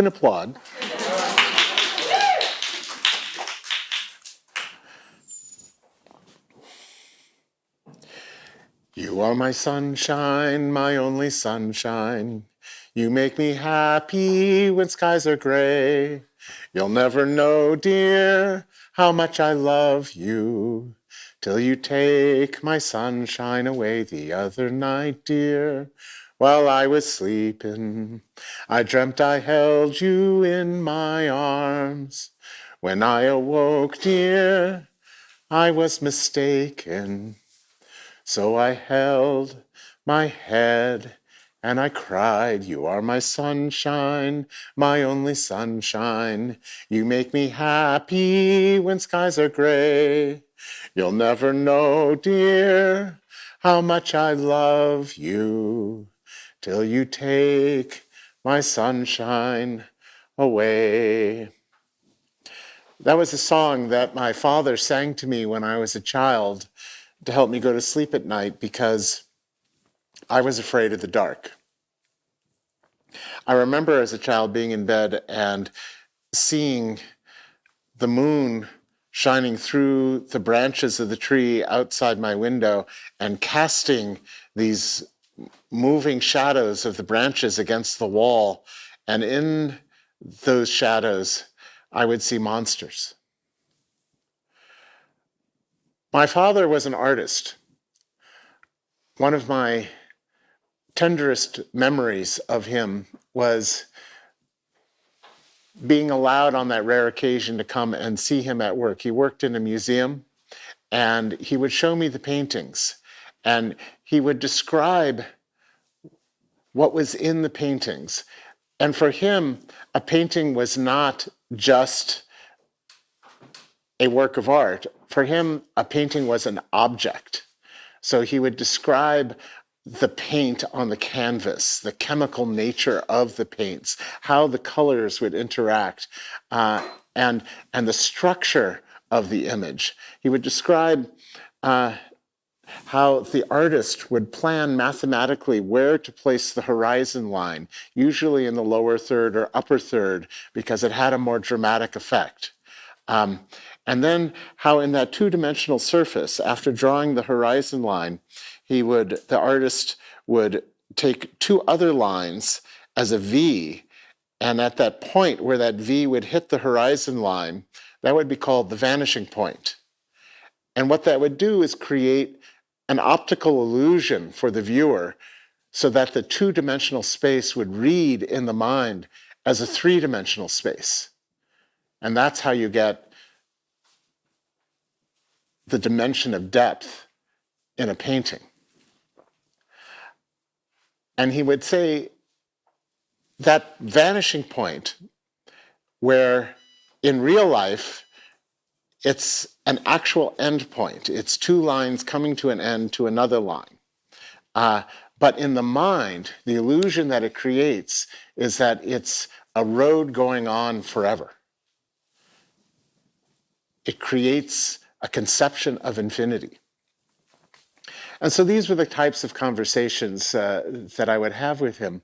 can applaud. You are my sunshine, my only sunshine. You make me happy when skies are gray. You'll never know, dear, how much I love you till you take my sunshine away. The other night, dear, while I was sleeping, I dreamt I held you in my arms. When I awoke, dear, I was mistaken. So I held my head and I cried, you are my sunshine, my only sunshine. You make me happy when skies are gray. You'll never know, dear, how much I love you till you take my sunshine away. That was a song that my father sang to me when I was a child to help me go to sleep at night because I was afraid of the dark. I remember as a child being in bed and seeing the moon shining through the branches of the tree outside my window and casting these moving shadows of the branches against the wall. And in those shadows, I would see monsters. My father was an artist. One of my tenderest memories of him was being allowed on that rare occasion to come and see him at work. He worked in a museum and he would show me the paintings and he would describe what was in the paintings. And for him, a painting was not just a work of art. For him, a painting was an object. So he would describe the paint on the canvas, the chemical nature of the paints, how the colors would interact, and the structure of the image. He would describe how the artist would plan mathematically where to place the horizon line, usually in the lower third or upper third, because it had a more dramatic effect. And then how in that two-dimensional surface, after drawing the horizon line, the artist would take two other lines as a V, and at that point where that V would hit the horizon line, that would be called the vanishing point. And what that would do is create an optical illusion for the viewer so that the two-dimensional space would read in the mind as a three-dimensional space. And that's how you get the dimension of depth in a painting. And he would say that vanishing point, where in real life, it's an actual end point. It's two lines coming to an end to another line. But in the mind, the illusion that it creates is that it's a road going on forever. It creates a conception of infinity. And so these were the types of conversations that I would have with him.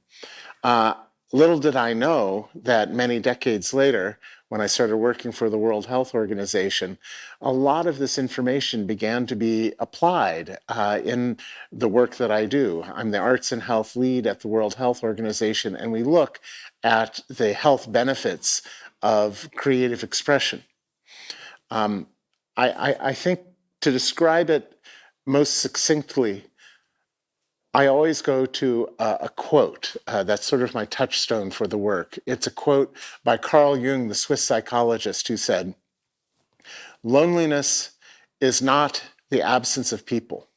Little did I know that many decades later, when I started working for the World Health Organization, a lot of this information began to be applied in the work that I do. I'm the Arts and Health lead at the World Health Organization, and we look at the health benefits of creative expression. I think to describe it most succinctly, I always go to a quote that's sort of my touchstone for the work. It's a quote by Carl Jung, the Swiss psychologist, who said, "Loneliness is not the absence of people.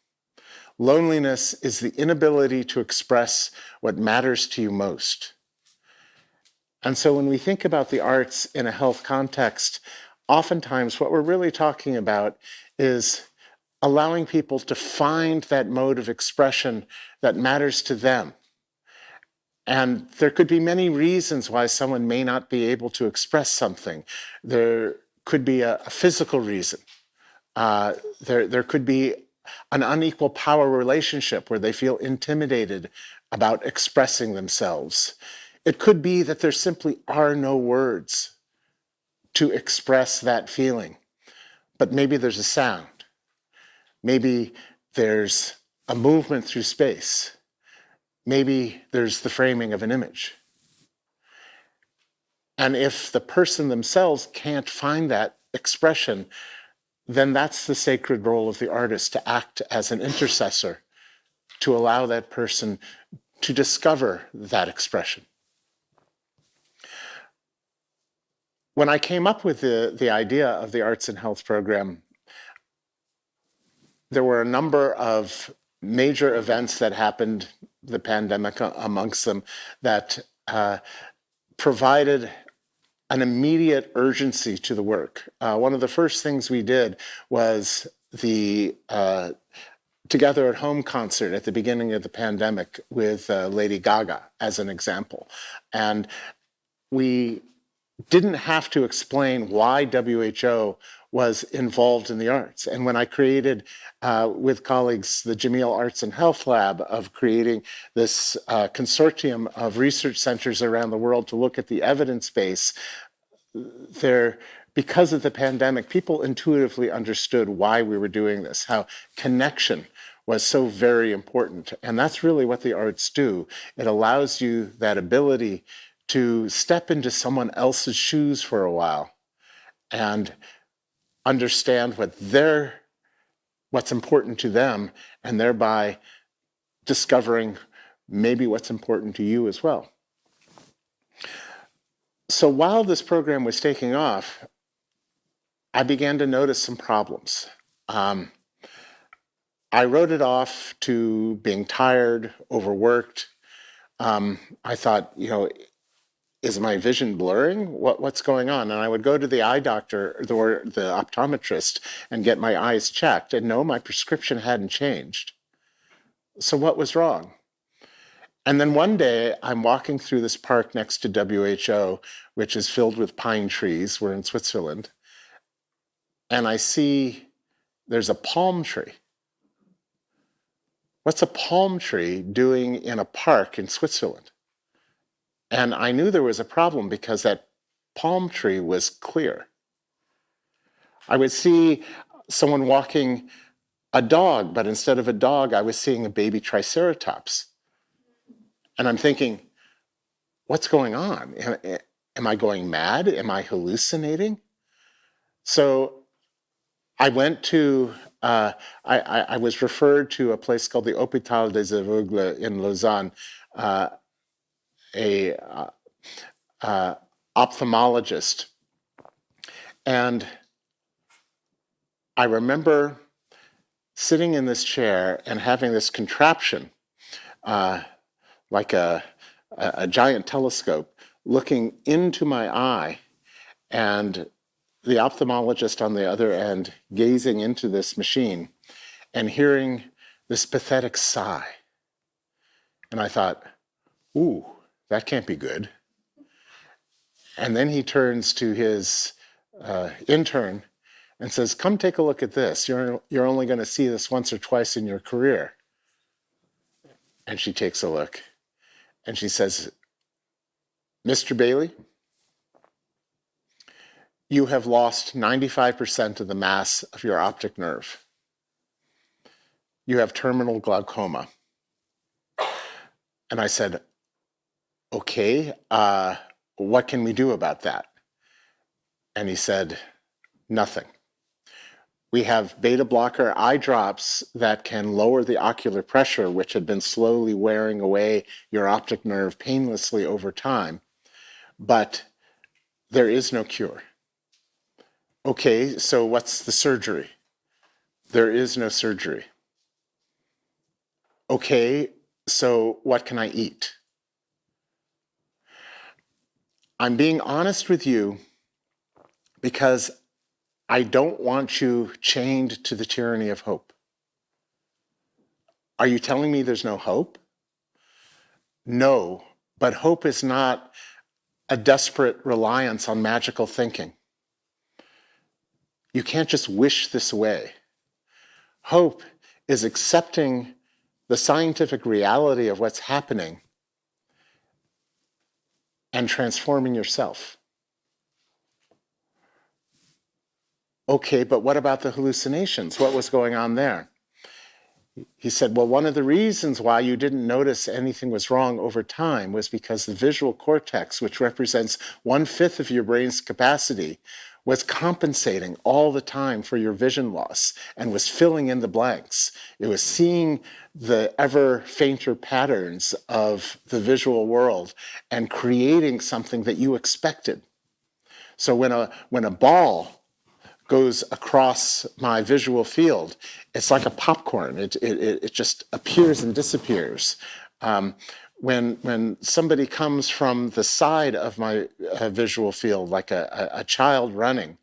Loneliness is the inability to express what matters to you most." And so when we think about the arts in a health context, oftentimes what we're really talking about is allowing people to find that mode of expression that matters to them. And there could be many reasons why someone may not be able to express something. There could be a physical reason. There could be an unequal power relationship where they feel intimidated about expressing themselves. It could be that there simply are no words to express that feeling, but maybe there's a sound. Maybe there's a movement through space. Maybe there's the framing of an image. And if the person themselves can't find that expression, then that's the sacred role of the artist, to act as an intercessor, to allow that person to discover that expression. When I came up with the idea of the Arts and Health program, there were a number of major events that happened, the pandemic amongst them, that provided an immediate urgency to the work. One of the first things we did was the Together at Home concert at the beginning of the pandemic with Lady Gaga as an example. And we didn't have to explain why WHO was involved in the arts. And when I created, with colleagues, the Jameel Arts and Health Lab, of creating this consortium of research centers around the world to look at the evidence base, because of the pandemic, people intuitively understood why we were doing this, how connection was so very important. And that's really what the arts do. It allows you that ability to step into someone else's shoes for a while and understand what's important to them, and thereby discovering maybe what's important to you as well. So while this program was taking off, I began to notice some problems. I wrote it off to being tired, overworked. I thought, is my vision blurring? What's going on? And I would go to the eye doctor or the optometrist and get my eyes checked, and no, my prescription hadn't changed. So what was wrong? And then one day I'm walking through this park next to WHO, which is filled with pine trees. We're in Switzerland. And I see there's a palm tree. What's a palm tree doing in a park in Switzerland? And I knew there was a problem because that palm tree was clear. I would see someone walking a dog, but instead of a dog, I was seeing a baby triceratops. And I'm thinking, what's going on? Am I going mad? Am I hallucinating? So I went to, I was referred to a place called the Hôpital des Aveugles in Lausanne, a ophthalmologist. And I remember sitting in this chair and having this contraption, like a giant telescope, looking into my eye, and the ophthalmologist on the other end gazing into this machine and hearing this pathetic sigh. And I thought, ooh, that can't be good. And then he turns to his intern and says, come take a look at this. You're only going to see this once or twice in your career. And she takes a look and she says, Mr. Bailey, you have lost 95% of the mass of your optic nerve. You have terminal glaucoma. And I said, okay, what can we do about that? And he said, nothing. We have beta blocker eye drops that can lower the ocular pressure, which had been slowly wearing away your optic nerve painlessly over time, but there is no cure. Okay, so what's the surgery? There is no surgery. Okay, so what can I eat? I'm being honest with you because I don't want you chained to the tyranny of hope. Are you telling me there's no hope? No, but hope is not a desperate reliance on magical thinking. You can't just wish this away. Hope is accepting the scientific reality of what's happening and transforming yourself. Okay, but what about the hallucinations? What was going on there? He said, well, one of the reasons why you didn't notice anything was wrong over time was because the visual cortex, which represents 1/5 of your brain's capacity, was compensating all the time for your vision loss and was filling in the blanks. It was seeing the ever fainter patterns of the visual world and creating something that you expected. So when a ball goes across my visual field, it's like a popcorn. It just appears and disappears. When somebody comes from the side of my visual field, like a child running,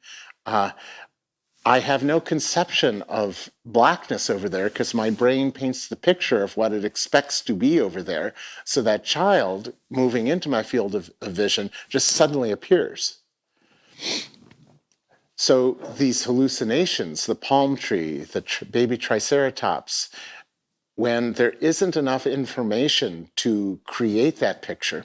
I have no conception of blackness over there because my brain paints the picture of what it expects to be over there. So that child moving into my field of vision just suddenly appears. So these hallucinations, the palm tree, the baby triceratops, when there isn't enough information to create that picture,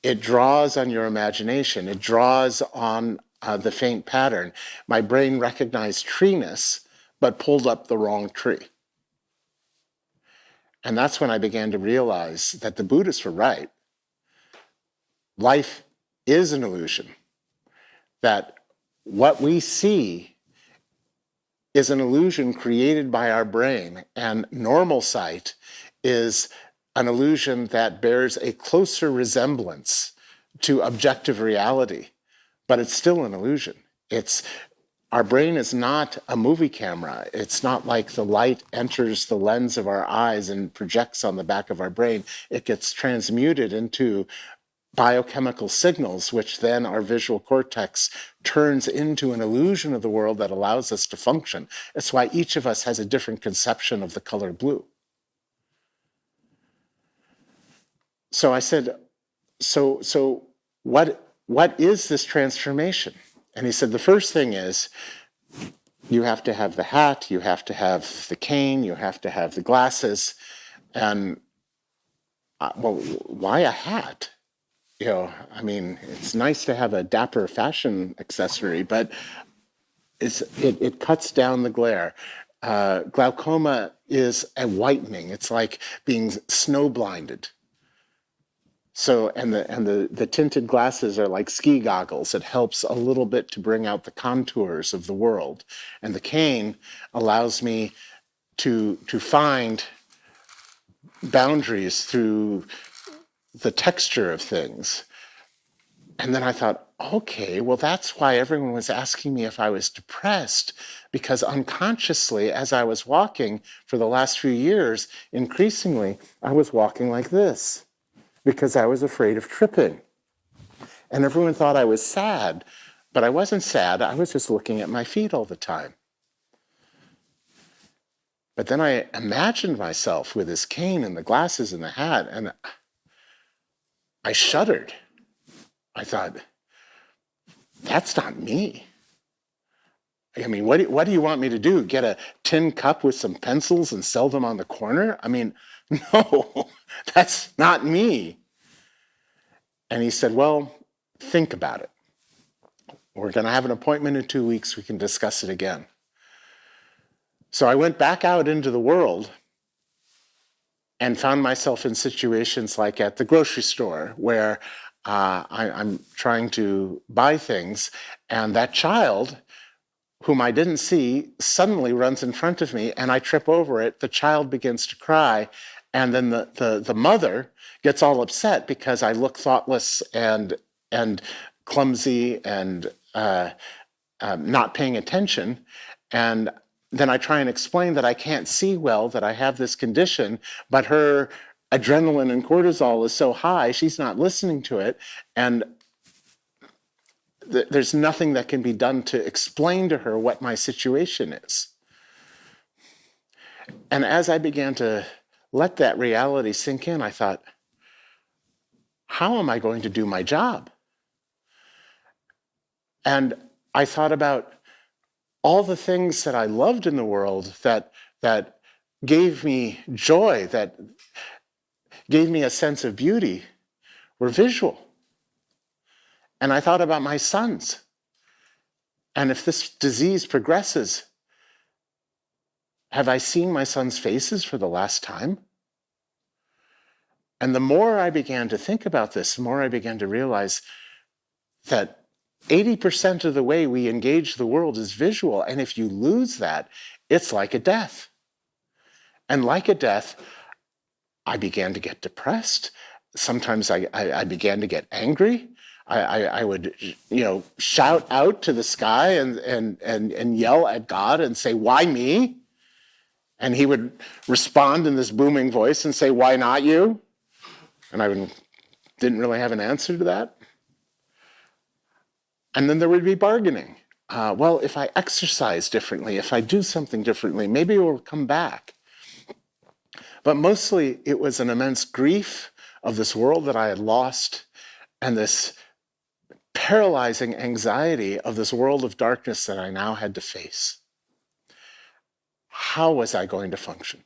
it draws on your imagination. It draws on the faint pattern. My brain recognized treeness, but pulled up the wrong tree. And that's when I began to realize that the Buddhists were right. Life is an illusion. That what we see is an illusion created by our brain, and normal sight is an illusion that bears a closer resemblance to objective reality, but it's still an illusion. Our brain is not a movie camera. It's not like the light enters the lens of our eyes and projects on the back of our brain. It gets transmuted into biochemical signals, which then our visual cortex turns into an illusion of the world that allows us to function. It's why each of us has a different conception of the color blue. So I said, so what is this transformation? And he said, the first thing is you have to have the hat, you have to have the cane, you have to have the glasses. And well, why a hat? I mean, it's nice to have a dapper fashion accessory, but it cuts down the glare. Glaucoma is a whitening. It's like being snow blinded. So, and the tinted glasses are like ski goggles. It helps a little bit to bring out the contours of the world. And the cane allows me to find boundaries through the texture of things. And then I thought, okay, well, that's why everyone was asking me if I was depressed, because unconsciously, as I was walking for the last few years, increasingly, I was walking like this because I was afraid of tripping. And everyone thought I was sad, but I wasn't sad. I was just looking at my feet all the time. But then I imagined myself with this cane and the glasses and the hat, and I shuddered. I thought, that's not me. I mean, what do you want me to do? Get a tin cup with some pencils and sell them on the corner? I mean, no, that's not me. And he said, well, think about it. We're going to have an appointment in 2 weeks. We can discuss it again. So I went back out into the world and found myself in situations like at the grocery store where I'm trying to buy things, and that child, whom I didn't see, suddenly runs in front of me, and I trip over it. The child begins to cry, and then the mother gets all upset because I look thoughtless and clumsy and not paying attention. And then I try and explain that I can't see well, that I have this condition, but her adrenaline and cortisol is so high, she's not listening to it. And there's nothing that can be done to explain to her what my situation is. And as I began to let that reality sink in, I thought, how am I going to do my job? And I thought about all the things that I loved in the world that gave me joy, that gave me a sense of beauty, were visual. And I thought about my sons. And if this disease progresses, have I seen my sons' faces for the last time? And the more I began to think about this, the more I began to realize that 80% of the way we engage the world is visual. And if you lose that, it's like a death. And like a death, I began to get depressed. Sometimes I began to get angry. I would, shout out to the sky and yell at God and say, "Why me?" And he would respond in this booming voice and say, "Why not you?" And I didn't really have an answer to that. And then there would be bargaining. Well, if I exercise differently, if I do something differently, maybe it will come back. But mostly it was an immense grief of this world that I had lost and this paralyzing anxiety of this world of darkness that I now had to face. How was I going to function?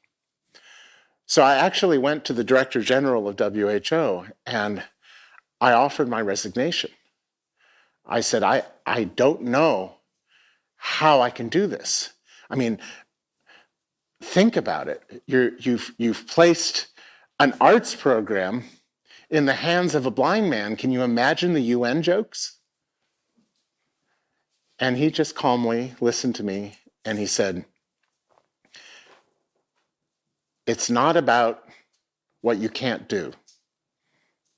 So I actually went to the Director General of WHO and I offered my resignation. I said, I don't know how I can do this. I mean, think about it. You've placed an arts program in the hands of a blind man. Can you imagine the UN jokes? And he just calmly listened to me and he said, it's not about what you can't do.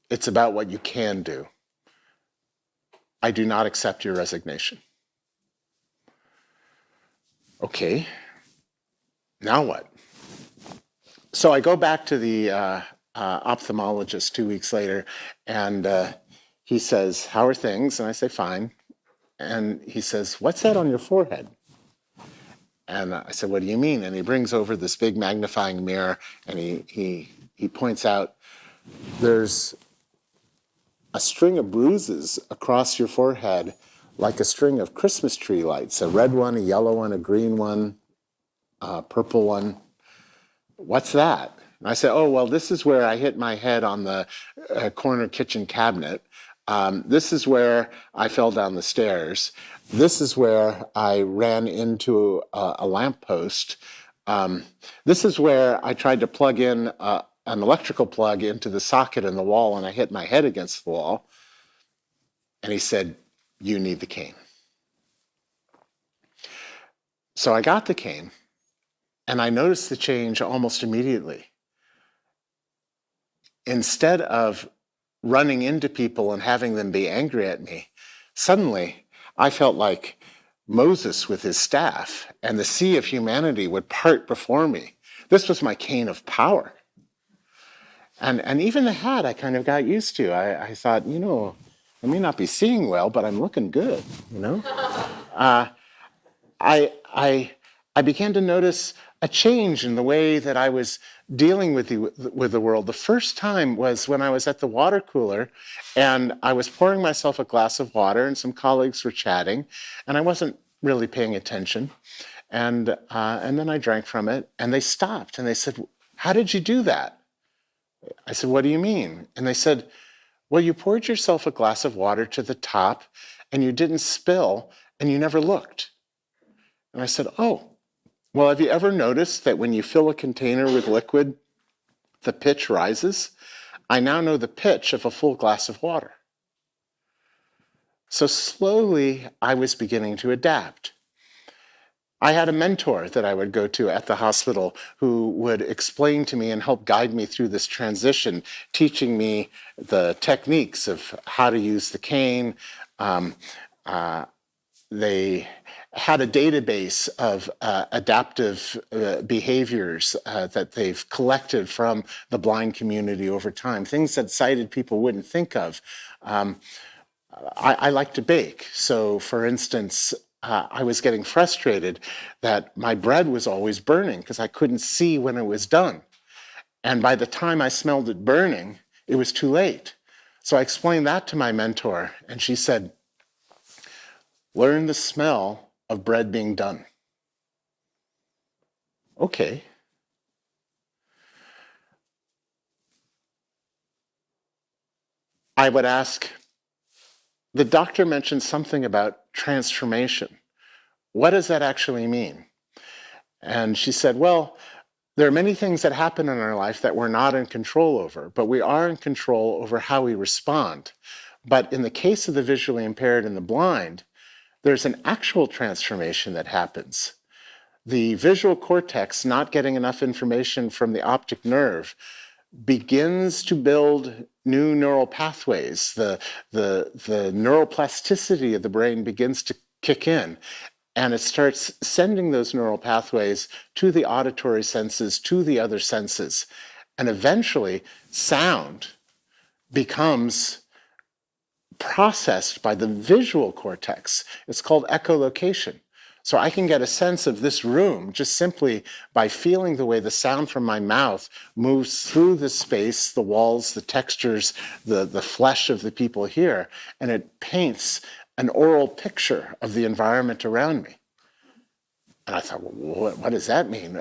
It's about what you can do. I do not accept your resignation. Okay, now what? So I go back to the ophthalmologist 2 weeks later, and he says, "How are things?" And I say, "Fine." And he says, "What's that on your forehead?" And I said, "What do you mean?" And he brings over this big magnifying mirror, and he points out, "There's a string of bruises across your forehead like a string of Christmas tree lights, a red one, a yellow one, a green one, a purple one. What's that?" And I said, "Oh, well, this is where I hit my head on the corner kitchen cabinet. This is where I fell down the stairs. This is where I ran into a lamppost. This is where I tried to plug in an electrical plug into the socket in the wall and I hit my head against the wall." And he said, "You need the cane." So I got the cane and I noticed the change almost immediately. Instead of running into people and having them be angry at me, suddenly I felt like Moses with his staff and the sea of humanity would part before me. This was my cane of power. And even the hat I kind of got used to. I thought, I may not be seeing well, but I'm looking good, I began to notice a change in the way that I was dealing with the world. The first time was when I was at the water cooler and I was pouring myself a glass of water and some colleagues were chatting and I wasn't really paying attention. And then I drank from it and they stopped and they said, "How did you do that?" I said, "What do you mean?" And they said, "Well, you poured yourself a glass of water to the top and you didn't spill and you never looked." And I said, "Oh, well, have you ever noticed that when you fill a container with liquid, the pitch rises? I now know the pitch of a full glass of water." So slowly, I was beginning to adapt. I had a mentor that I would go to at the hospital who would explain to me and help guide me through this transition, teaching me the techniques of how to use the cane. They had a database of adaptive behaviors that they've collected from the blind community over time, things that sighted people wouldn't think of. I like to bake. So, for instance, I was getting frustrated that my bread was always burning because I couldn't see when it was done. And by the time I smelled it burning, it was too late. So I explained that to my mentor, and she said, "Learn the smell of bread being done." Okay. I would ask, the doctor mentioned something about transformation. What does that actually mean? And she said, well, there are many things that happen in our life that we're not in control over, but we are in control over how we respond. But in the case of the visually impaired and the blind, there's an actual transformation that happens. The visual cortex, not getting enough information from the optic nerve, begins to build new neural pathways. The neuroplasticity of the brain begins to kick in, and it starts sending those neural pathways to the auditory senses, to the other senses. And eventually, sound becomes processed by the visual cortex. It's called echolocation. So I can get a sense of this room just simply by feeling the way the sound from my mouth moves through the space, the walls, the textures, the flesh of the people here, and it paints an oral picture of the environment around me. And I thought, well, what does that mean?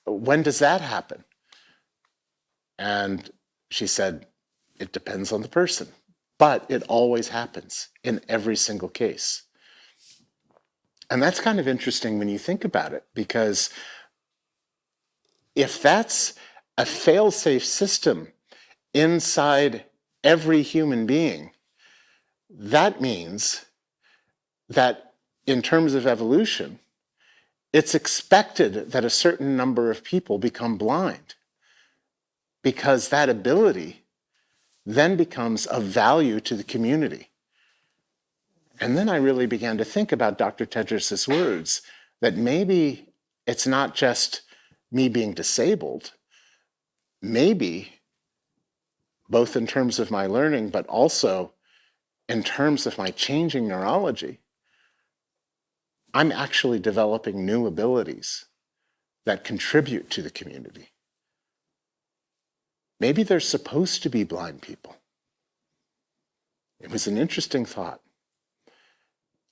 When does that happen? And she said, it depends on the person, but it always happens in every single case. And that's kind of interesting when you think about it, because if that's a fail-safe system inside every human being, that means that in terms of evolution, it's expected that a certain number of people become blind, because that ability then becomes of value to the community. And then I really began to think about Dr. Tedros' words, that maybe it's not just me being disabled, maybe both in terms of my learning, but also in terms of my changing neurology, I'm actually developing new abilities that contribute to the community. Maybe there's supposed to be blind people. It was an interesting thought.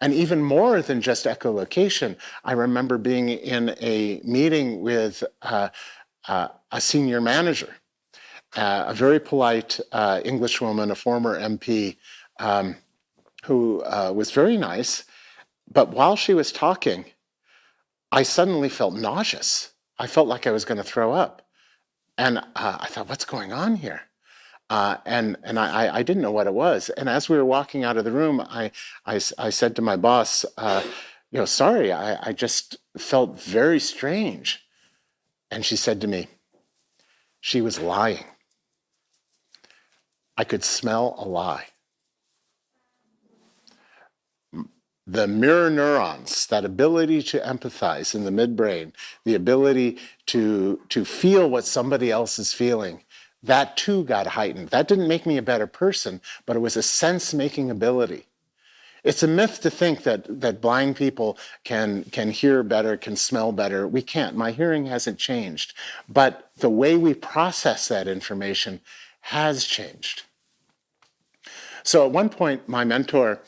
And even more than just echolocation, I remember being in a meeting with a senior manager, a very polite Englishwoman, a former MP, who was very nice. But while she was talking, I suddenly felt nauseous. I felt like I was going to throw up. And I thought, what's going on here? And I didn't know what it was. And as we were walking out of the room, I said to my boss, sorry, I just felt very strange. And she said to me, she was lying. I could smell a lie. The mirror neurons, that ability to empathize in the midbrain, the ability to feel what somebody else is feeling, that too got heightened. That didn't make me a better person, but it was a sense-making ability. It's a myth to think that blind people can hear better, can smell better. We can't. My hearing hasn't changed. But the way we process that information has changed. So at one point, my mentor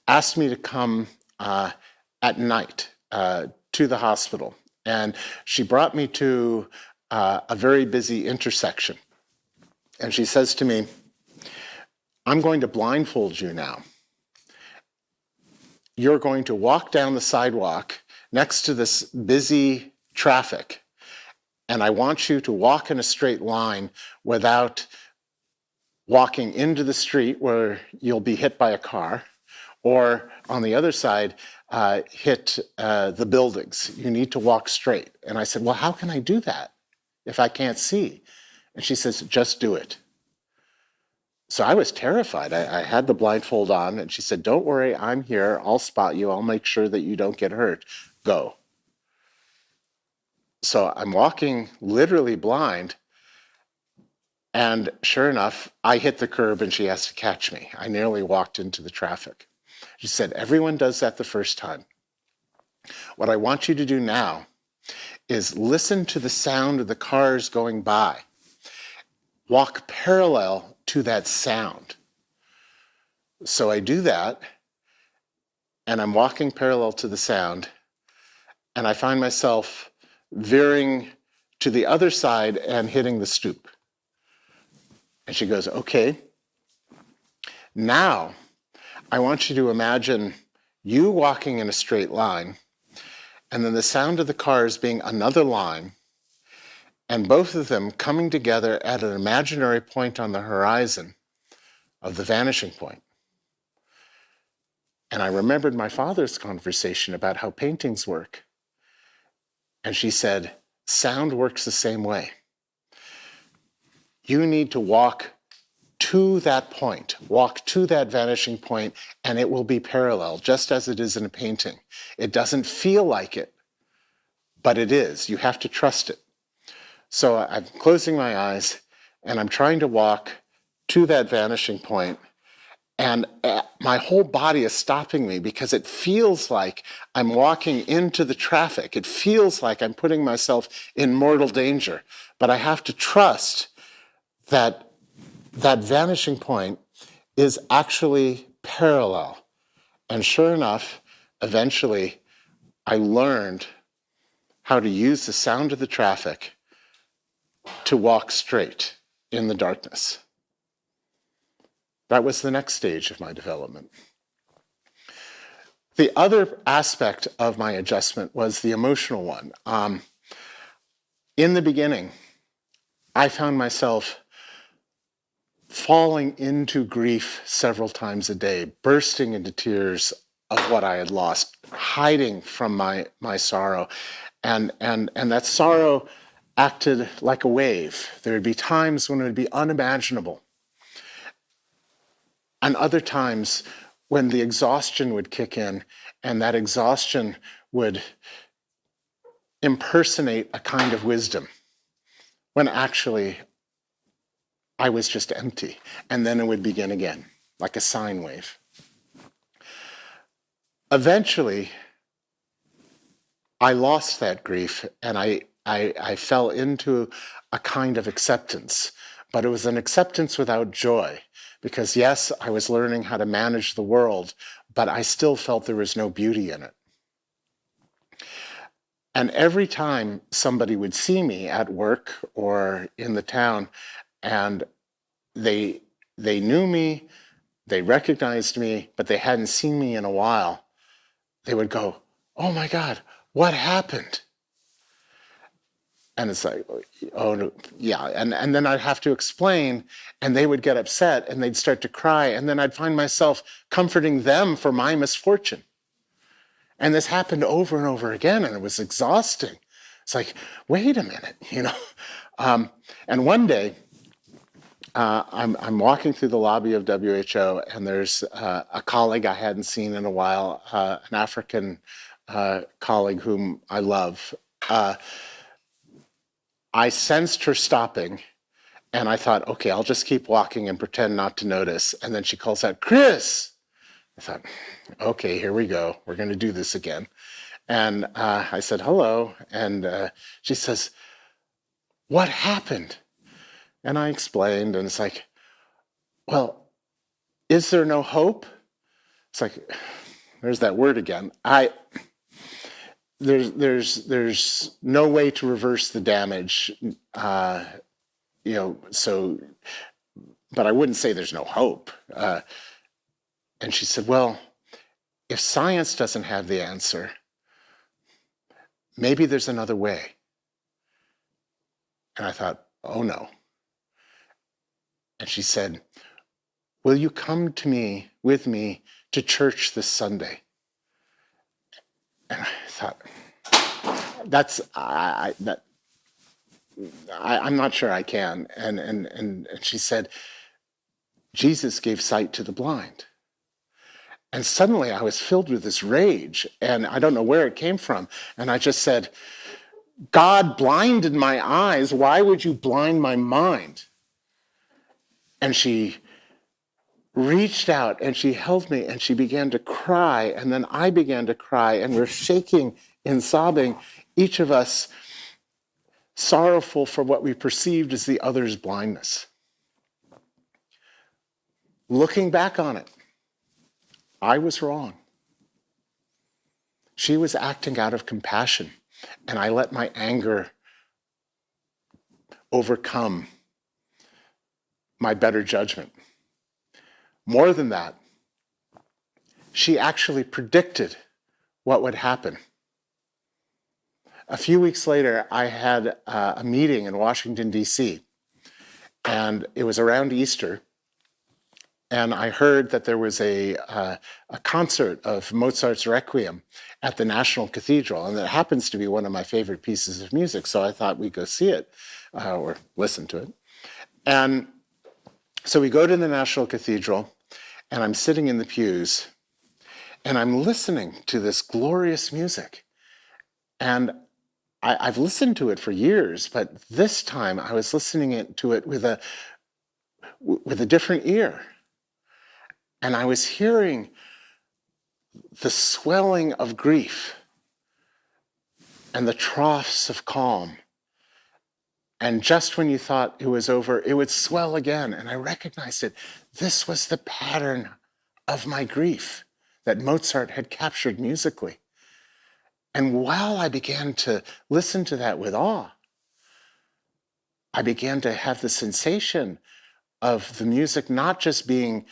asked me to come at night to the hospital. And she brought me to a very busy intersection. And she says to me, I'm going to blindfold you now. You're going to walk down the sidewalk next to this busy traffic, and I want you to walk in a straight line without walking into the street where you'll be hit by a car, or on the other side, hit the buildings. You need to walk straight. And I said, well, how can I do that if I can't see? And she says, just do it. So I was terrified. I had the blindfold on, and she said, don't worry, I'm here. I'll spot you. I'll make sure that you don't get hurt. Go. So I'm walking literally blind, and sure enough, I hit the curb and she has to catch me. I nearly walked into the traffic. She said, everyone does that the first time. What I want you to do now is listen to the sound of the cars going by. Walk parallel to that sound. So I do that, and I'm walking parallel to the sound, and I find myself veering to the other side and hitting the stoop. And she goes, okay, now I want you to imagine you walking in a straight line, and then the sound of the cars being another line, and both of them coming together at an imaginary point on the horizon of the vanishing point. And I remembered my father's conversation about how paintings work. And she said, sound works the same way. You need to walk to that point, walk to that vanishing point, and it will be parallel, just as it is in a painting. It doesn't feel like it, but it is. You have to trust it. So I'm closing my eyes, and I'm trying to walk to that vanishing point, and my whole body is stopping me because it feels like I'm walking into the traffic. It feels like I'm putting myself in mortal danger, but I have to trust that that vanishing point is actually parallel. And sure enough, eventually, I learned how to use the sound of the traffic to walk straight in the darkness. That was the next stage of my development. The other aspect of my adjustment was the emotional one. In the beginning, I found myself falling into grief several times a day, bursting into tears of what I had lost, hiding from my sorrow. And that sorrow acted like a wave. There would be times when it would be unimaginable, and other times when the exhaustion would kick in, and that exhaustion would impersonate a kind of wisdom, when actually I was just empty. And then it would begin again, like a sine wave. Eventually, I lost that grief, and I fell into a kind of acceptance. But it was an acceptance without joy, because yes, I was learning how to manage the world, but I still felt there was no beauty in it. And every time somebody would see me at work or in the town, and they knew me, they recognized me, but they hadn't seen me in a while, they would go, "Oh my God, what happened?" And it's like, oh, no, yeah. And then I'd have to explain, and they would get upset, and they'd start to cry, and then I'd find myself comforting them for my misfortune. And this happened over and over again, and it was exhausting. It's like, wait a minute, you know? And one day, I'm walking through the lobby of WHO, and there's a colleague I hadn't seen in a while, an African colleague whom I love. I sensed her stopping, and I thought, okay, I'll just keep walking and pretend not to notice. And then she calls out, "Chris!" I thought, okay, here we go. We're going to do this again. And I said, "Hello." And she says, "What happened?" And I explained, and it's like, well, is there no hope? It's like, there's that word again. There's no way to reverse the damage, so, but I wouldn't say there's no hope. And she said, well, if science doesn't have the answer, maybe there's another way. And I thought, oh no. And she said, will you come with me to church this Sunday? And I thought, I'm not sure I can. And she said, Jesus gave sight to the blind. And suddenly I was filled with this rage, and I don't know where it came from. And I just said, God blinded my eyes. Why would you blind my mind? And she reached out and she held me and she began to cry. And then I began to cry, and we're shaking and sobbing, each of us sorrowful for what we perceived as the other's blindness. Looking back on it, I was wrong. She was acting out of compassion, and I let my anger overcome my better judgment. More than that, she actually predicted what would happen. A few weeks later, I had a meeting in Washington, D.C., and it was around Easter, and I heard that there was a concert of Mozart's Requiem at the National Cathedral, and it happens to be one of my favorite pieces of music, so I thought we'd go see it, or listen to it. And so we go to the National Cathedral, and I'm sitting in the pews, and I'm listening to this glorious music. And I've listened to it for years, but this time I was listening to it with a different ear. And I was hearing the swelling of grief and the troughs of calm. And just when you thought it was over, it would swell again. And I recognized it. This was the pattern of my grief that Mozart had captured musically. And while I began to listen to that with awe, I began to have the sensation of the music not just being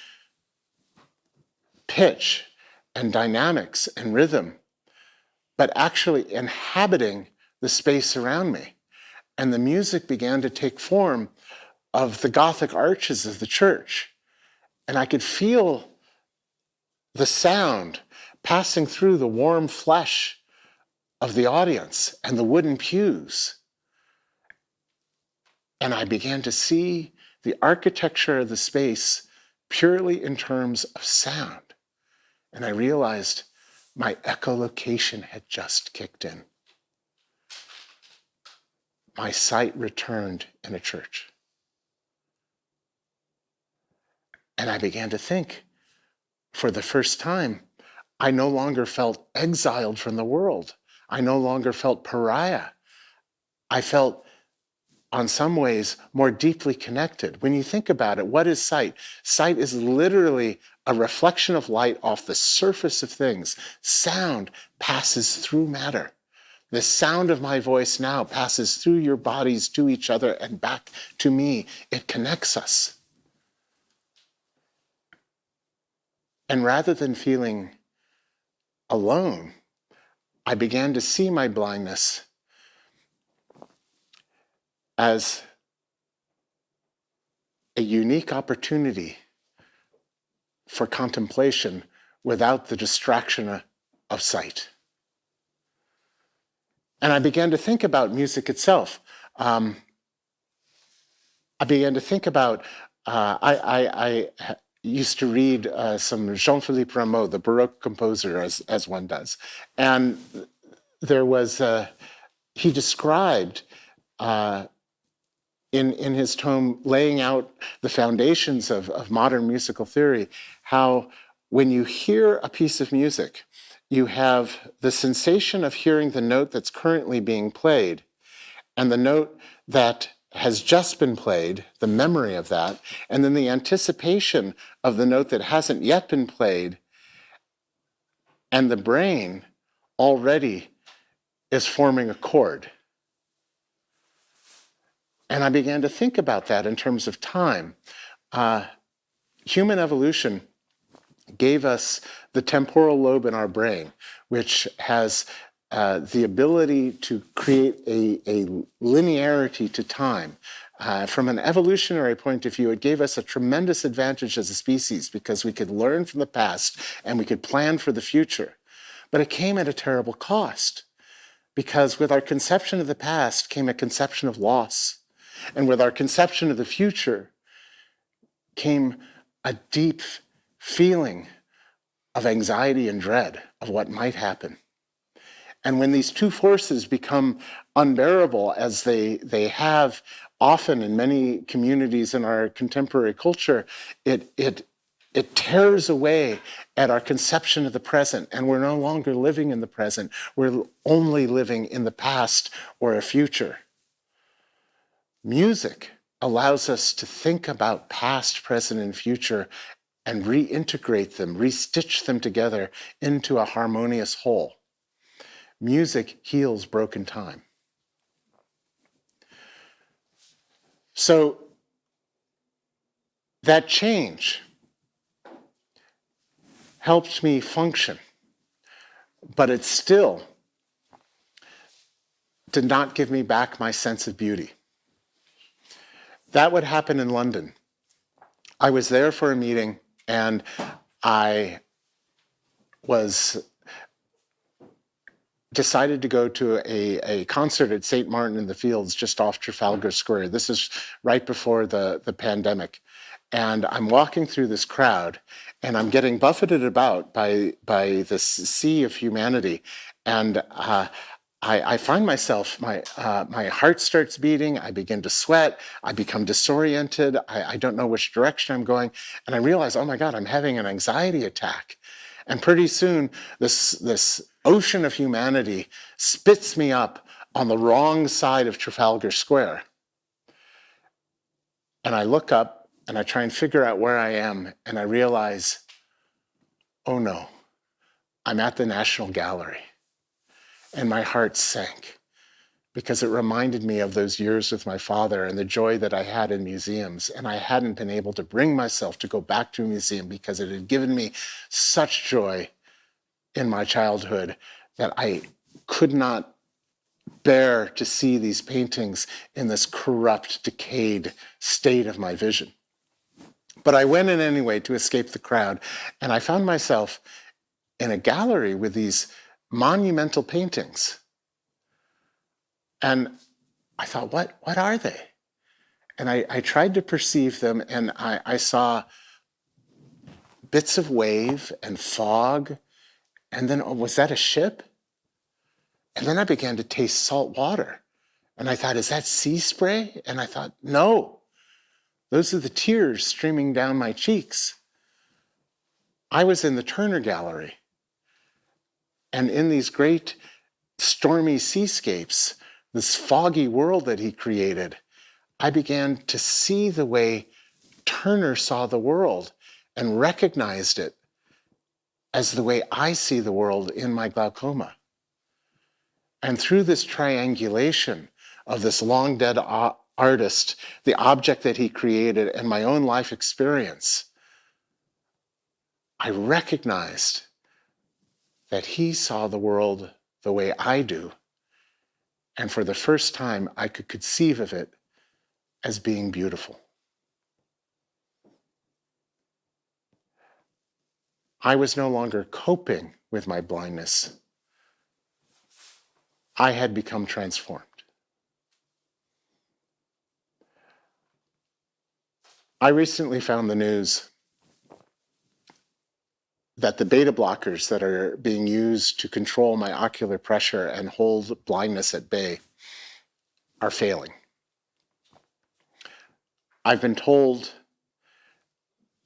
pitch and dynamics and rhythm, but actually inhabiting the space around me. And the music began to take form of the Gothic arches of the church. And I could feel the sound passing through the warm flesh of the audience and the wooden pews. And I began to see the architecture of the space purely in terms of sound. And I realized my echolocation had just kicked in. My sight returned in a church. And I began to think, for the first time, I no longer felt exiled from the world. I no longer felt pariah. I felt, on some ways, more deeply connected. When you think about it, what is sight? Sight is literally a reflection of light off the surface of things. Sound passes through matter. The sound of my voice now passes through your bodies to each other and back to me. It connects us. And rather than feeling alone, I began to see my blindness as a unique opportunity for contemplation without the distraction of sight. And I began to think about music itself. I began to think about, I used to read some Jean-Philippe Rameau, the Baroque composer, as one does. And there was, he described in his tome, laying out the foundations of modern musical theory, how when you hear a piece of music, you have the sensation of hearing the note that's currently being played and the note that has just been played, the memory of that, and then the anticipation of the note that hasn't yet been played, and the brain already is forming a chord. And I began to think about that in terms of time. Human evolution gave us the temporal lobe in our brain, which has the ability to create a linearity to time. From an evolutionary point of view, it gave us a tremendous advantage as a species because we could learn from the past and we could plan for the future. But it came at a terrible cost because with our conception of the past came a conception of loss. And with our conception of the future came a deep feeling of anxiety and dread of what might happen. And when these two forces become unbearable, as they have often in many communities in our contemporary culture, it tears away at our conception of the present, and we're no longer living in the present. We're only living in the past or a future. Music allows us to think about past, present, and future and reintegrate them, restitch them together into a harmonious whole. Music heals broken time. So That change helped me function, but it still did not give me back my sense of beauty. That would happen in London. I was there for a meeting, and I was decided to go to a concert at St. Martin in the Fields just off Trafalgar Square. This is right before the pandemic. And I'm walking through this crowd, and I'm getting buffeted about by this sea of humanity. And I find myself, my heart starts beating, I begin to sweat, I become disoriented, I don't know which direction I'm going, and I realize, oh my God, I'm having an anxiety attack. And pretty soon, this ocean of humanity spits me up on the wrong side of Trafalgar Square. And I look up, and I try and figure out where I am, and I realize, oh no, I'm at the National Gallery. And my heart sank because it reminded me of those years with my father and the joy that I had in museums. And I hadn't been able to bring myself to go back to a museum because it had given me such joy in my childhood that I could not bear to see these paintings in this corrupt, decayed state of my vision. But I went in anyway to escape the crowd, and I found myself in a gallery with these monumental paintings. And I thought, what are they? And I tried to perceive them, and I saw bits of wave and fog, and then, oh, was that a ship? And then I began to taste salt water. And I thought, is that sea spray? And I thought, no, those are the tears streaming down my cheeks. I was in the Turner Gallery. And in these great stormy seascapes, this foggy world that he created, I began to see the way Turner saw the world and recognized it as the way I see the world in my glaucoma. And through this triangulation of this long dead artist, the object that he created, and my own life experience, I recognized that he saw the world the way I do. And for the first time, I could conceive of it as being beautiful. I was no longer coping with my blindness. I had become transformed. I recently found the news that the beta blockers that are being used to control my ocular pressure and hold blindness at bay are failing. I've been told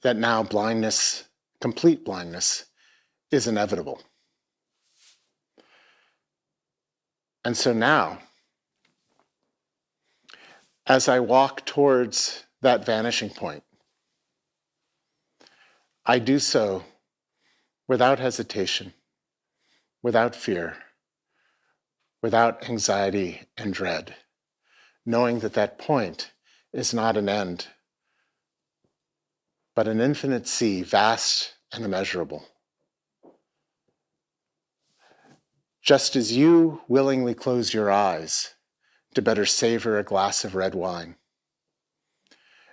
that now blindness, complete blindness, is inevitable. And so now, as I walk towards that vanishing point, I do so without hesitation, without fear, without anxiety and dread, knowing that that point is not an end, but an infinite sea, vast and immeasurable. Just as you willingly close your eyes to better savor a glass of red wine,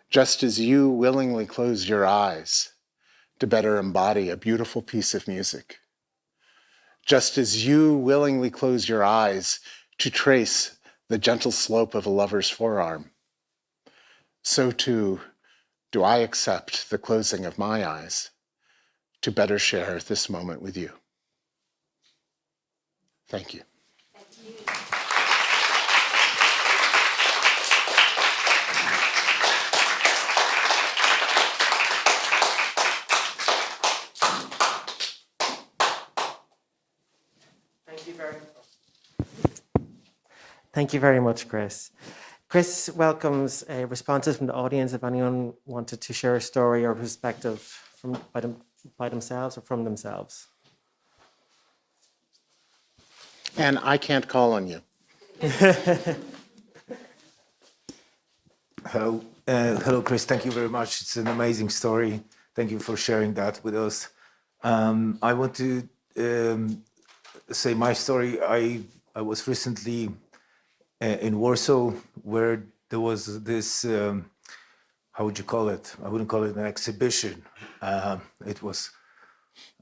just as you willingly close your eyes to better embody a beautiful piece of music, just as you willingly close your eyes to trace the gentle slope of a lover's forearm, so too do I accept the closing of my eyes to better share this moment with you. Thank you. Thank you very much, Chris. Chris welcomes responses from the audience if anyone wanted to share a story or perspective by themselves or from themselves. And I can't call on you. How Hello, Chris. Thank you very much. It's an amazing story. Thank you for sharing that with us. I want to say my story. I was recently in Warsaw, where there was this, how would you call it? I wouldn't call it an exhibition. It was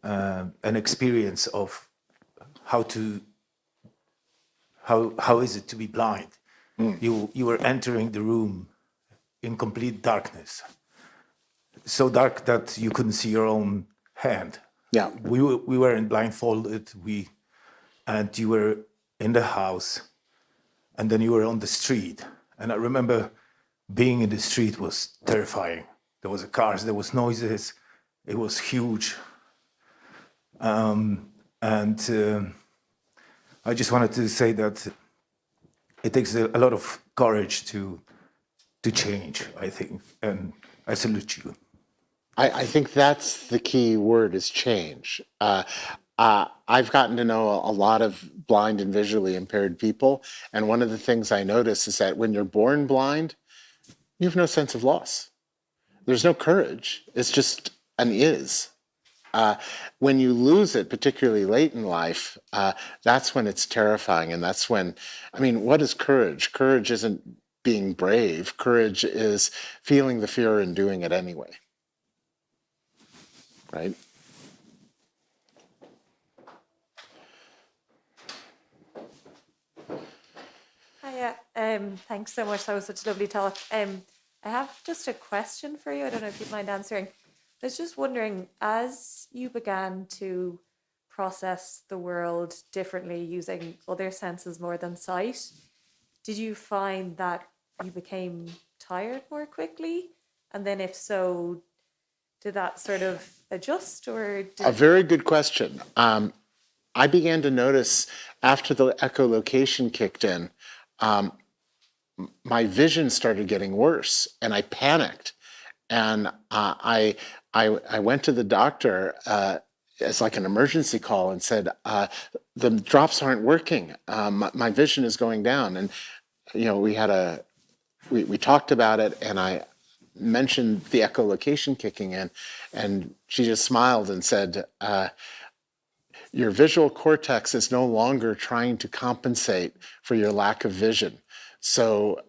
an experience of how to how is it to be blind. You were entering the room in complete darkness, so dark that you couldn't see your own hand. Yeah. We weren't blindfolded. And you were in the house, and then you were on the street. And I remember being in the street was terrifying. There was cars, there was noises. It was huge. And I just wanted to say that it takes a lot of courage to change, I think, and I salute you. I think that's the key word is change. I've gotten to know a lot of blind and visually impaired people, and one of the things I notice is that when you're born blind, you have no sense of loss. There's no courage. It's just an is. When you lose it, particularly late in life, that's when it's terrifying, and that's when, I mean, what is courage? Courage isn't being brave. Courage is feeling the fear and doing it anyway. Right? Hiya. Thanks so much. That was such a lovely talk. I have just a question for you. I don't know if you'd mind answering. I was just wondering, as you began to process the world differently using other senses more than sight, did you find that you became tired more quickly? And then if so, did that sort of adjust or A very good question. I began to notice after the echolocation kicked in, my vision started getting worse, and I panicked. And I went to the doctor as like an emergency call and said, the drops aren't working. My vision is going down. And we talked about it, and I mentioned the echolocation kicking in, and she just smiled and said, your visual cortex is no longer trying to compensate for your lack of vision. So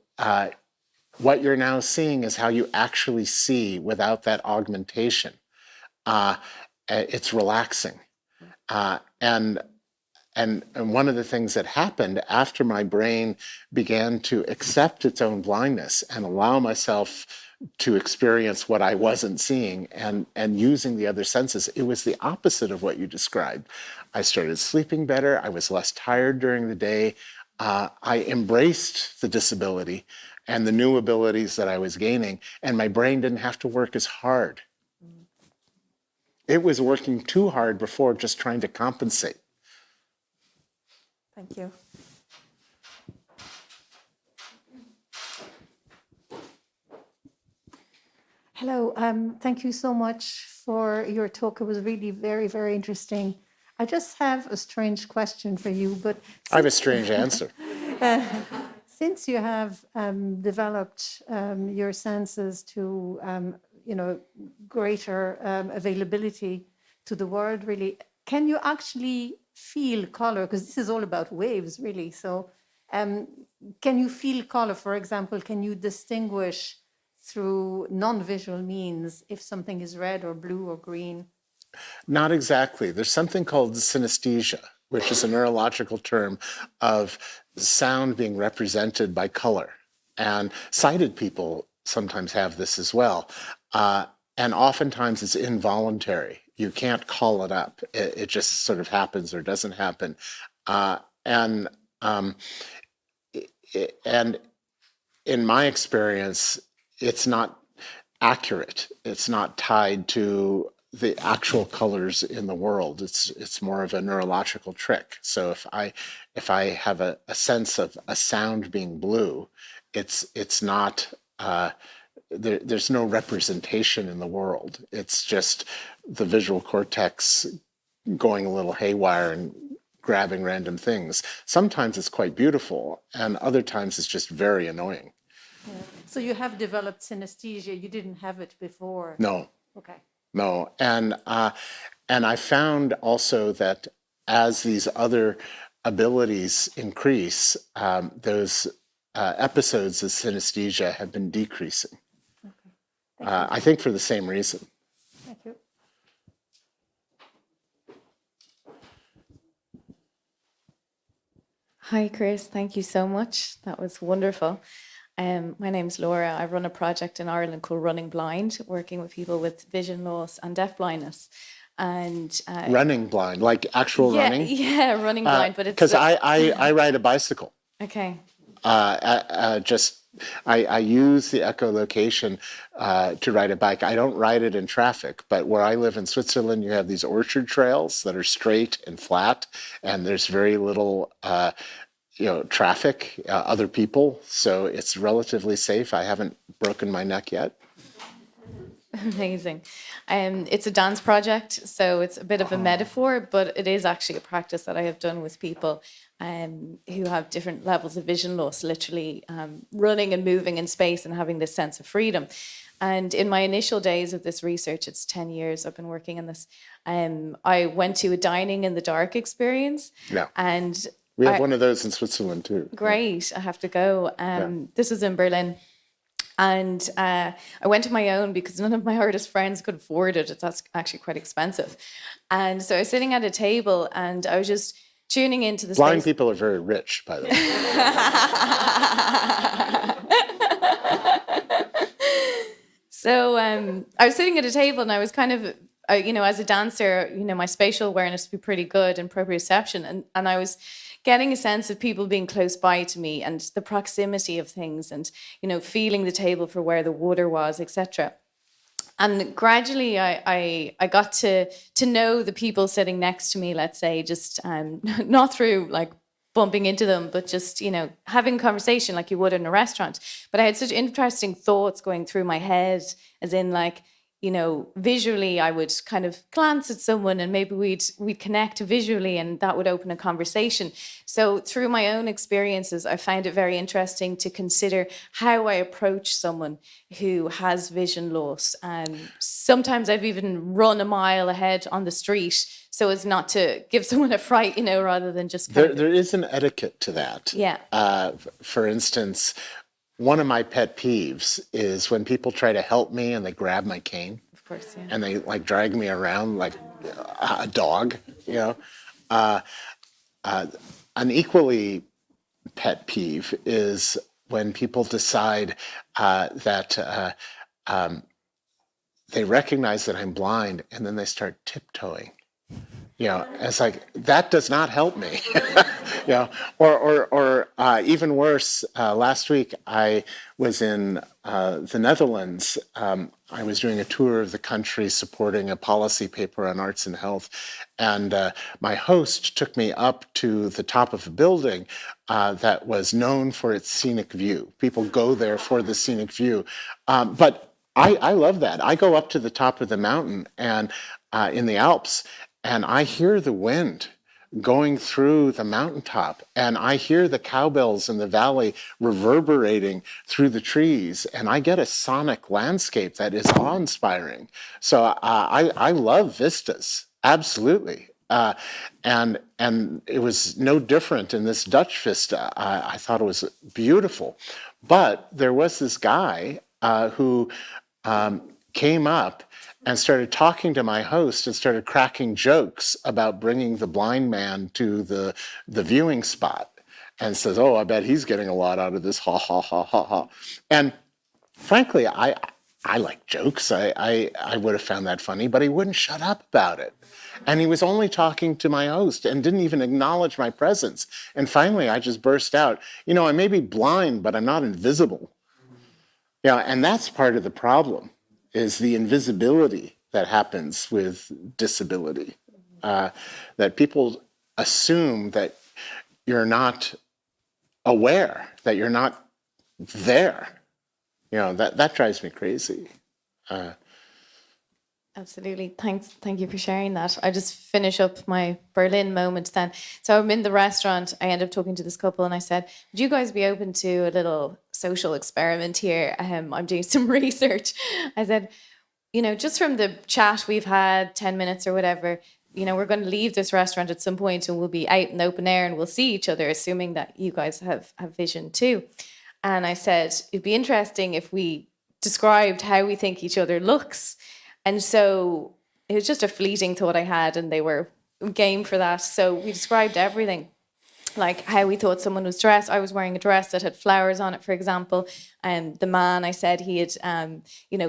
what you're now seeing is how you actually see without that augmentation. It's relaxing. And one of the things that happened after my brain began to accept its own blindness and allow myself to experience what I wasn't seeing and using the other senses, it was the opposite of what you described. I started sleeping better. I was less tired during the day. I embraced the disability and the new abilities that I was gaining, and my brain didn't have to work as hard. It was working too hard before, just trying to compensate. Thank you. Hello, thank you so much for your talk. It was really very, very interesting. I just have a strange question for you, but I have a strange answer. since you have developed your senses to, greater availability to the world, really, can you actually feel color? Because this is all about waves, really. So can you feel color? For example, can you distinguish through non-visual means if something is red or blue or green? Not exactly. There's something called synesthesia, which is a neurological term of sound being represented by color. And sighted people sometimes have this as well. And oftentimes it's involuntary. You can't call it up. It just sort of happens or doesn't happen. And in my experience, it's not accurate. It's not tied to the actual colors in the world. It's more of a neurological trick. So if I have a sense of a sound being blue, it's not there's no representation in the world. It's just the visual cortex going a little haywire and grabbing random things. Sometimes it's quite beautiful, and other times it's just very annoying. So you have developed synesthesia. You didn't have it before. No, Okay. no. And I found also that as these other abilities increase, those episodes of synesthesia have been decreasing. Okay. Thank you. I think for the same reason. Thank you. Hi, Chris. Thank you so much. That was wonderful. My name's Laura. I run a project in Ireland called Running Blind, working with people with vision loss and deaf blindness. And Running blind, like actual yeah, running? yeah, running blind. But it's Because I ride a bicycle. okay. I use the echolocation to ride a bike. I don't ride it in traffic, but where I live in Switzerland, you have these orchard trails that are straight and flat, and there's very little traffic, other people, so it's relatively safe. I haven't broken my neck yet. Amazing. It's a dance project, so it's a bit of a metaphor, but it is actually a practice that I have done with people who have different levels of vision loss, literally running and moving in space and having this sense of freedom. And in my initial days of this research, it's 10 years I've been working on this, I went to a dining in the dark experience. Yeah. And we have one of those in Switzerland too. Great, I have to go. This is in Berlin. And I went to my own because none of my artist friends could afford it. That's actually quite expensive. And so I was sitting at a table and I was just tuning into the Blind space. people are very rich, by the way. So I was sitting at a table and I was kind of, as a dancer, my spatial awareness would be pretty good and proprioception. And I was getting a sense of people being close by to me and the proximity of things and, feeling the table for where the water was, etc. And gradually I got to know the people sitting next to me, let's say, just not through like bumping into them, but just, having a conversation like you would in a restaurant. But I had such interesting thoughts going through my head, as in like, visually I would kind of glance at someone and maybe we'd connect visually and that would open a conversation. So through my own experiences, I find it very interesting to consider how I approach someone who has vision loss. Sometimes I've even run a mile ahead on the street so as not to give someone a fright, rather than just There is an etiquette to that. Yeah. For instance, one of my pet peeves is when people try to help me and they grab my cane. Of course, yeah. And they like drag me around like a dog, An equally pet peeve is when people decide that they recognize that I'm blind and then they start tiptoeing. It's like, that does not help me. Or even worse, last week I was in the Netherlands. I was doing a tour of the country supporting a policy paper on arts and health. And my host took me up to the top of a building that was known for its scenic view. People go there for the scenic view. But I love that. I go up to the top of the mountain and in the Alps, and I hear the wind going through the mountaintop, and I hear the cowbells in the valley reverberating through the trees, and I get a sonic landscape that is awe-inspiring. So I love vistas, absolutely. And it was no different in this Dutch vista. I thought it was beautiful. But there was this guy who came up and started talking to my host and started cracking jokes about bringing the blind man to the viewing spot, and says, "Oh, I bet he's getting a lot out of this, ha, ha, ha, ha, ha." And frankly, I like jokes. I would have found that funny, but he wouldn't shut up about it. And he was only talking to my host and didn't even acknowledge my presence. And finally, I just burst out, I may be blind, but I'm not invisible. And that's part of the problem, is the invisibility that happens with disability. That people assume that you're not aware, that you're not there. That drives me crazy. Absolutely. Thanks. Thank you for sharing that. I just finish up my Berlin moment then. So I'm in the restaurant. I end up talking to this couple and I said, would you guys be open to a little social experiment here? I'm doing some research. I said, just from the chat we've had, 10 minutes or whatever, we're going to leave this restaurant at some point and we'll be out in the open air and we'll see each other, assuming that you guys have vision too. And I said, it'd be interesting if we described how we think each other looks. And so it was just a fleeting thought I had, and they were game for that. So we described everything, like how we thought someone was dressed. I was wearing a dress that had flowers on it, for example. And the man, I said he had,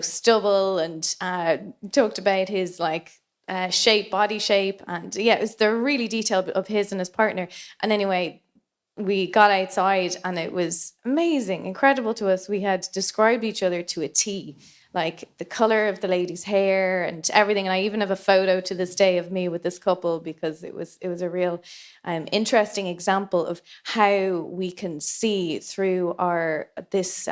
stubble, and talked about his shape, body shape. And yeah, it was the really detailed of his and his partner. And anyway, we got outside and it was amazing, incredible to us. We had described each other to a T, like the color of the lady's hair and everything. And I even have a photo to this day of me with this couple, because it was a real interesting example of how we can see through this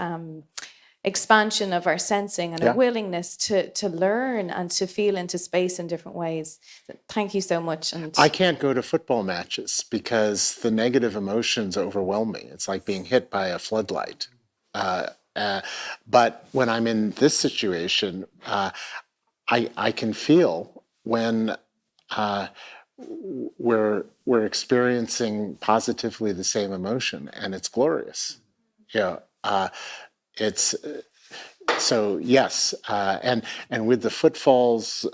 expansion of our sensing and a willingness to learn and to feel into space in different ways. So thank you so much. And I can't go to football matches because the negative emotions overwhelm me. It's like being hit by a floodlight. But when I'm in this situation, I can feel when we're experiencing positively the same emotion, and it's glorious. It's so yes, and with the footfalls,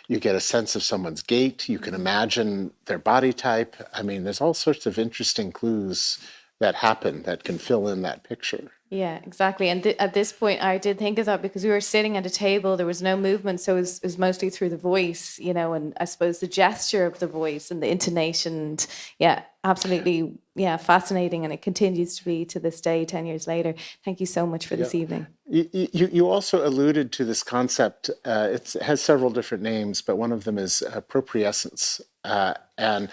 you get a sense of someone's gait. You can imagine their body type. I mean, there's all sorts of interesting clues that happen that can fill in that picture. yeah, exactly. And at this point, I did think of that because we were sitting at a table, there was no movement. So it was mostly through the voice, and I suppose the gesture of the voice and the intonation. And yeah, absolutely. Yeah, fascinating. And it continues to be to this day, 10 years later. Thank you so much for this evening. You also alluded to this concept. It has several different names, but one of them is propriescence. And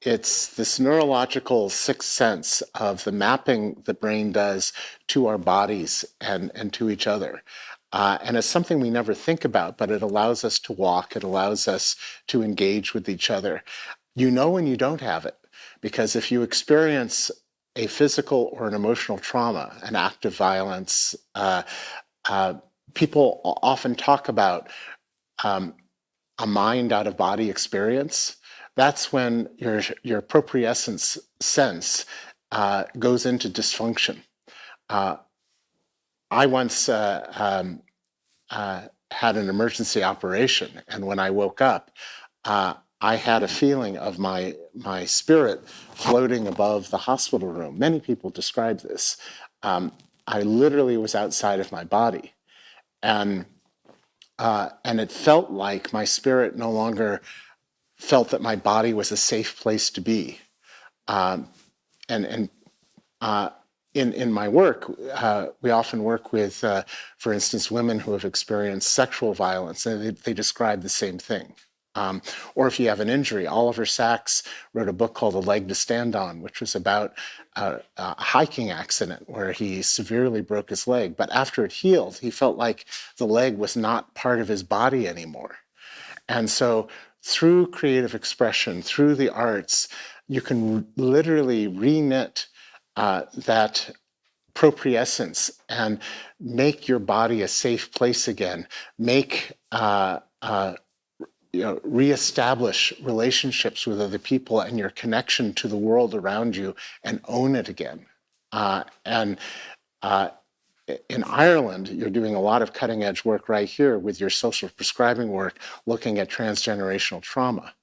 it's this neurological sixth sense of the mapping the brain does to our bodies and to each other. And it's something we never think about, but it allows us to walk. It allows us to engage with each other. You know when you don't have it, because if you experience a physical or an emotional trauma, an act of violence, people often talk about a mind out of body experience. That's when your propriescence sense goes into dysfunction. I once had an emergency operation, and when I woke up, I had a feeling of my spirit floating above the hospital room. Many people describe this. I literally was outside of my body, and it felt like my spirit no longer felt that my body was a safe place to be. In my work, we often work with, for instance, women who have experienced sexual violence, and they describe the same thing. Or if you have an injury, Oliver Sacks wrote a book called A Leg to Stand On, which was about a hiking accident where he severely broke his leg. But after it healed, he felt like the leg was not part of his body anymore. And so through creative expression, through the arts, you can literally re-knit that propriescence and make your body a safe place again, make reestablish relationships with other people and your connection to the world around you, and own it again. In Ireland, you're doing a lot of cutting edge work right here with your social prescribing work, looking at transgenerational trauma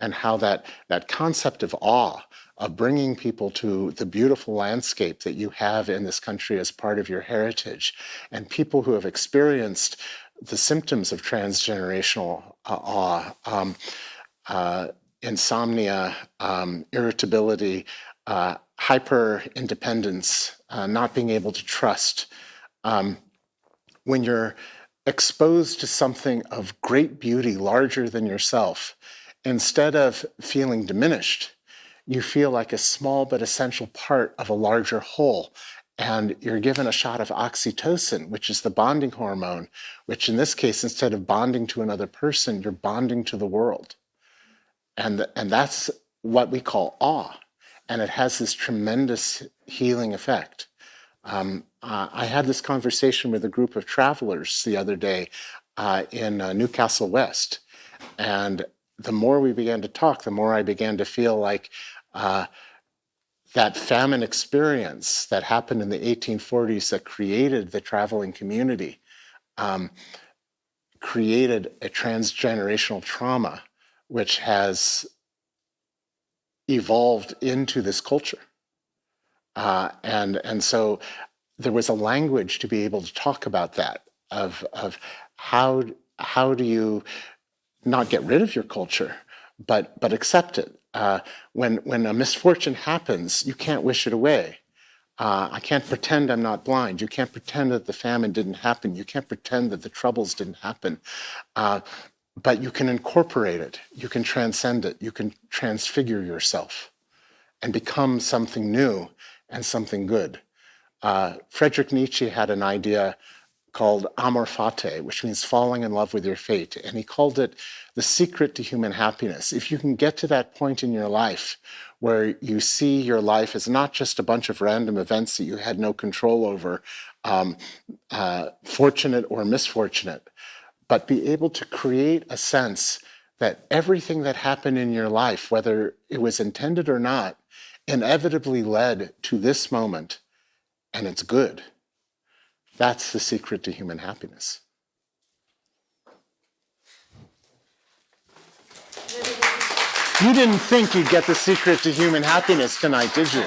and how that concept of awe, of bringing people to the beautiful landscape that you have in this country as part of your heritage, and people who have experienced the symptoms of transgenerational awe, insomnia, irritability, hyper independence, not being able to trust. When you're exposed to something of great beauty, larger than yourself, instead of feeling diminished, you feel like a small but essential part of a larger whole. and you're given a shot of oxytocin, which is the bonding hormone, which in this case, instead of bonding to another person, you're bonding to the world. And that's what we call awe. And it has this tremendous healing effect. I had this conversation with a group of travelers the other day in Newcastle West. And the more we began to talk, the more I began to feel like that famine experience that happened in the 1840s that created the traveling community, created a transgenerational trauma, which has evolved into this culture. And so there was a language to be able to talk about that, of how do you not get rid of your culture, but accept it. When a misfortune happens, you can't wish it away. I can't pretend I'm not blind. You can't pretend that the famine didn't happen. You can't pretend that the troubles didn't happen. But you can incorporate it. You can transcend it. You can transfigure yourself and become something new and something good. Friedrich Nietzsche had an idea called amor fati, which means falling in love with your fate. And he called it the secret to human happiness. If you can get to that point in your life where you see your life as not just a bunch of random events that you had no control over, fortunate or misfortunate, but be able to create a sense that everything that happened in your life, whether it was intended or not, inevitably led to this moment, and it's good. That's the secret to human happiness. You didn't think you'd get the secret to human happiness tonight, did you?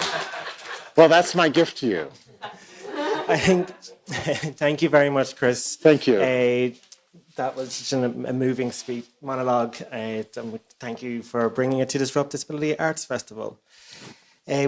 Well, that's my gift to you. I think, thank you very much, Chris. Thank you. That was such a moving monologue. Thank you for bringing it to Disrupt Disability Arts Festival.